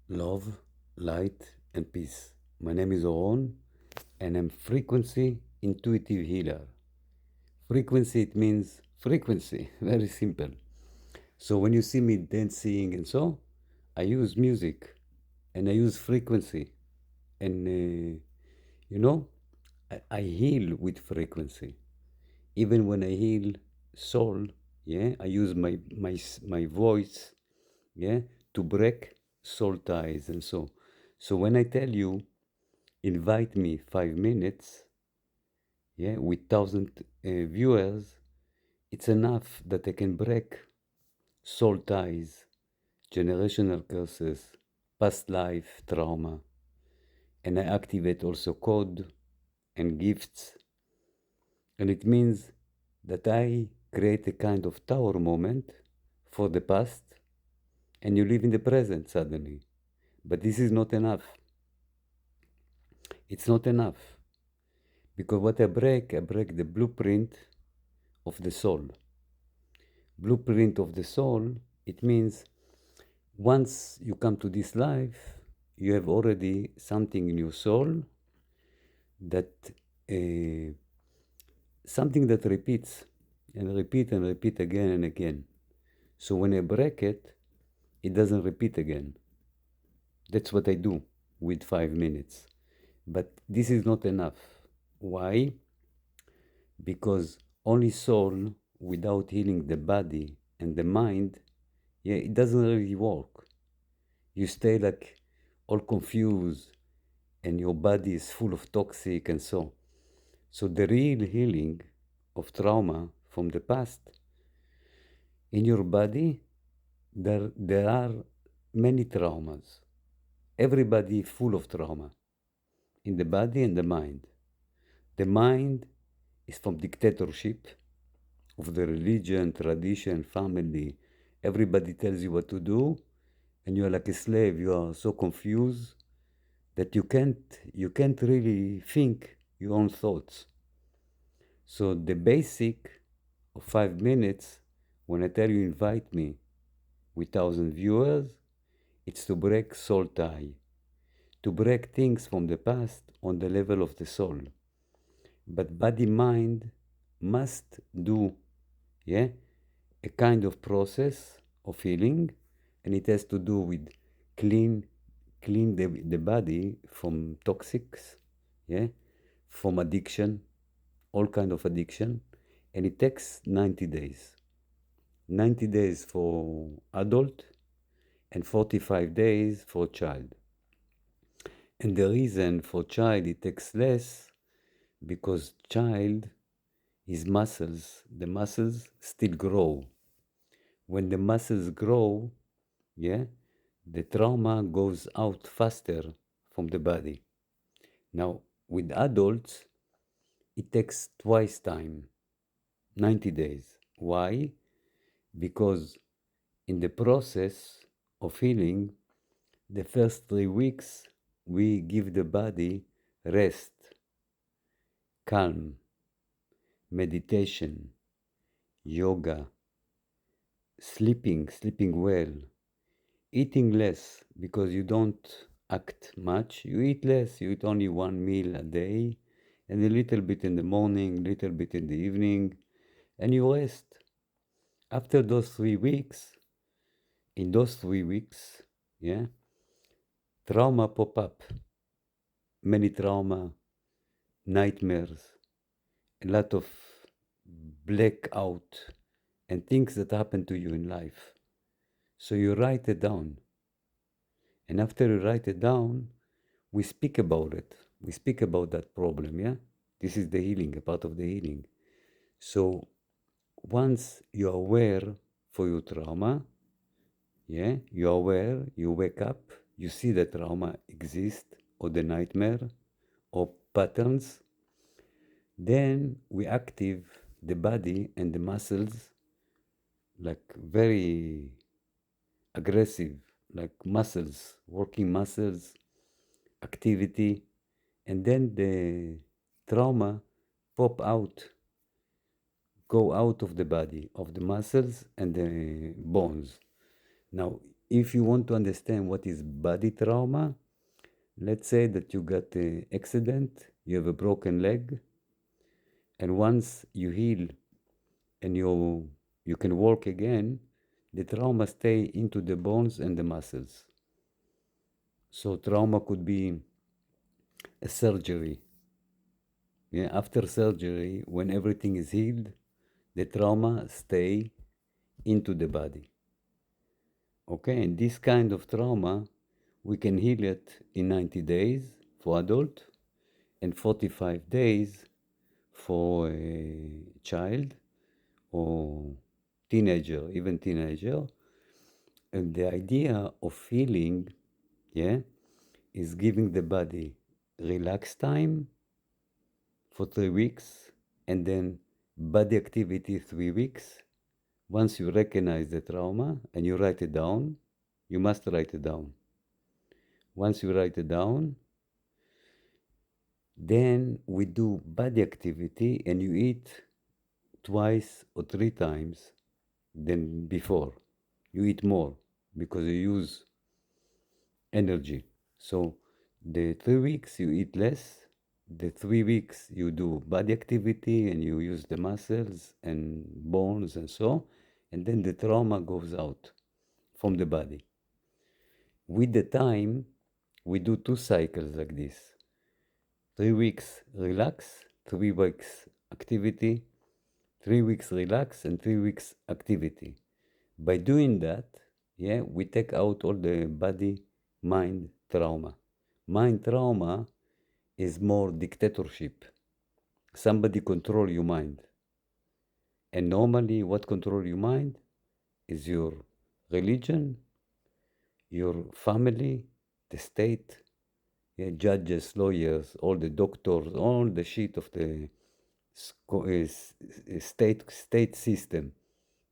love, light, and peace. My name is Oron, and I'm frequency intuitive healer. Frequency, it means frequency, very simple. So when you see me dancing and so, I use music and I use frequency. And, you know, I heal with frequency. Even when I heal soul, yeah, I use my voice, yeah, to break soul ties and so. So when I tell you, invite me 5 minutes, yeah, with 1,000 viewers, it's enough that I can break soul ties, generational curses, past life trauma, and I activate also code and gifts. And it means that I create a kind of tower moment for the past and you live in the present suddenly. But this is not enough. It's not enough. Because what I break the blueprint of the soul. Blueprint of the soul, it means once you come to this life, you have already something in your soul that something that repeats and repeat again and again. So when I break it, it doesn't repeat again. That's what I do with 5 minutes. But this is not enough. Why? Because only soul without healing the body and the mind, yeah, it doesn't really work. You stay like all confused and your body is full of toxic and so. So the real healing of trauma from the past in your body, there are many traumas. Everybody full of trauma in the body and the mind. The mind is from dictatorship of the religion, tradition, family. Everybody tells you what to do, and you're like a slave. You are so confused that you can't really think your own thoughts. So the basic of 5 minutes, when I tell you invite me with 1,000 viewers, it's to break soul tie, to break things from the past on the level of the soul. But body mind must do, yeah, a kind of process of healing, and it has to do with clean clean the body from toxics, yeah, from addiction, all kind of addiction, and it takes 90 days. 90 days for adult and 45 days for child. And the reason for child it takes less because child, his muscles, the muscles still grow. When the muscles grow, yeah, the trauma goes out faster from the body. Now, with adults, it takes twice time, 90 days. Why? Because in the process of healing, the first 3 weeks, we give the body rest, calm, meditation, yoga, sleeping well, eating less because you don't act much. You eat less, you eat only one meal a day, and a little bit in the morning, little bit in the evening, and you rest. After those 3 weeks, in those 3 weeks, yeah, trauma pop up. Many trauma, nightmares, a lot of blackout, and things that happen to you in life. So you write it down. And after you write it down, we speak about it. We speak about that problem, yeah? This is the healing, a part of the healing. So once you're aware for your trauma, yeah, you're aware, you wake up, you see the trauma exist or the nightmare or patterns, then we active the body and the muscles like very aggressive, like muscles, working muscles, activity, and then the trauma pop out, go out of the body, of the muscles and the bones. Now, if you want to understand what is body trauma, let's say that you got an accident, you have a broken leg, and once you heal and you can walk again, the trauma stay into the bones and the muscles. So trauma could be a surgery. Yeah, after surgery, when everything is healed, the trauma stay into the body. Okay, and this kind of trauma, we can heal it in 90 days for adult and 45 days for a child or teenager, even teenager. And the idea of healing, yeah, is giving the body relax time for 3 weeks and then body activity 3 weeks. Once you recognize the trauma and you write it down, you must write it down. Once you write it down, then we do body activity and you eat twice or 3 times than before. You eat more because you use energy. So the 3 weeks you eat less, the 3 weeks you do body activity and you use the muscles and bones and so, and then the trauma goes out from the body. With the time, we do 2 cycles like this. 3 weeks relax, 3 weeks activity, 3 weeks relax, and 3 weeks activity. By doing that, yeah, we take out all the body mind trauma. Mind trauma is more dictatorship. Somebody control your mind. And normally what control your mind is your religion, your family, the state, yeah, judges, lawyers, all the doctors, all the shit of the state system.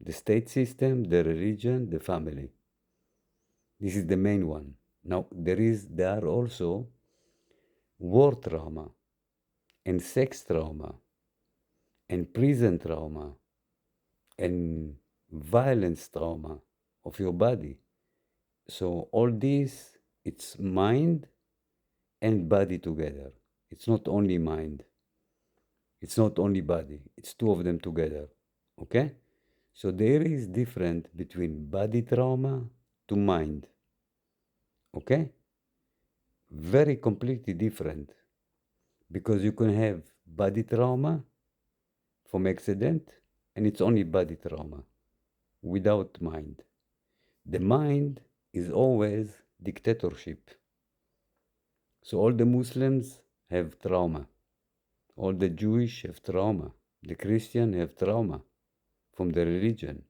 The state system, the religion, the family. This is the main one. Now there are also war trauma and sex trauma and prison trauma and violence trauma of your body. So all this, it's mind and body together. It's not only mind. It's not only body. It's two of them together. Okay? So there is difference between body trauma to mind. Okay? Very completely different. Because you can have body trauma from accident and it's only body trauma without mind. The mind is always dictatorship. So all the Muslims have trauma. All the Jewish have trauma. The Christian have trauma from the religion.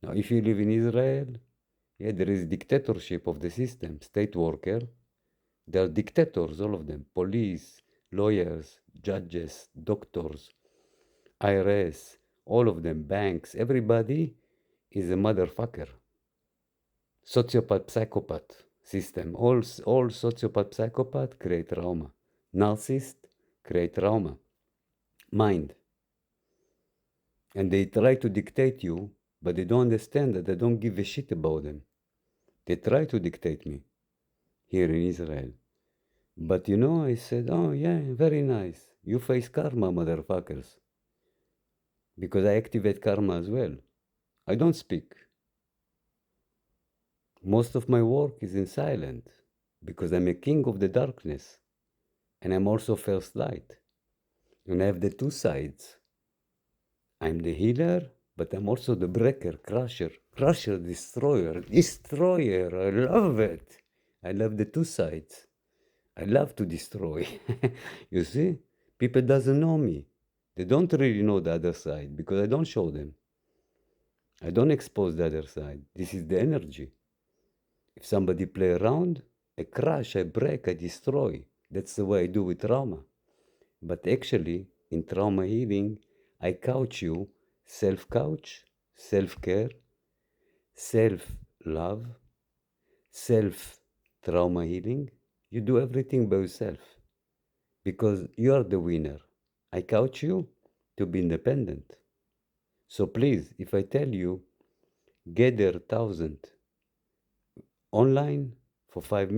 Now, if you live in Israel, yeah, there is dictatorship of the system. State worker, they are dictators, all of them. Police, lawyers, judges, doctors, IRS, all of them, banks, everybody is a motherfucker. Sociopath, psychopath system. All sociopath, psychopath create trauma. Narcissist create trauma. Mind. And they try to dictate you, but they don't understand that I don't give a shit about them. They try to dictate me here in Israel. But I said, oh yeah, very nice. You face karma, motherfuckers. Because I activate karma as well. I don't speak. Most of my work is in silent because I'm a king of the darkness and I'm also first light. And I have the two sides. I'm the healer, but I'm also the breaker, crusher, destroyer. I love it. I love the two sides. I love to destroy. You see? People doesn't know me. They don't really know the other side because I don't show them. I don't expose the other side. This is the energy. If somebody play around, I crush, I break, I destroy. That's the way I do with trauma. But actually, in trauma healing, I couch you self-couch, self-care, self-love, self-trauma healing. You do everything by yourself because you are the winner. I couch you to be independent. So please, if I tell you, gather 1,000 online for 5 minutes.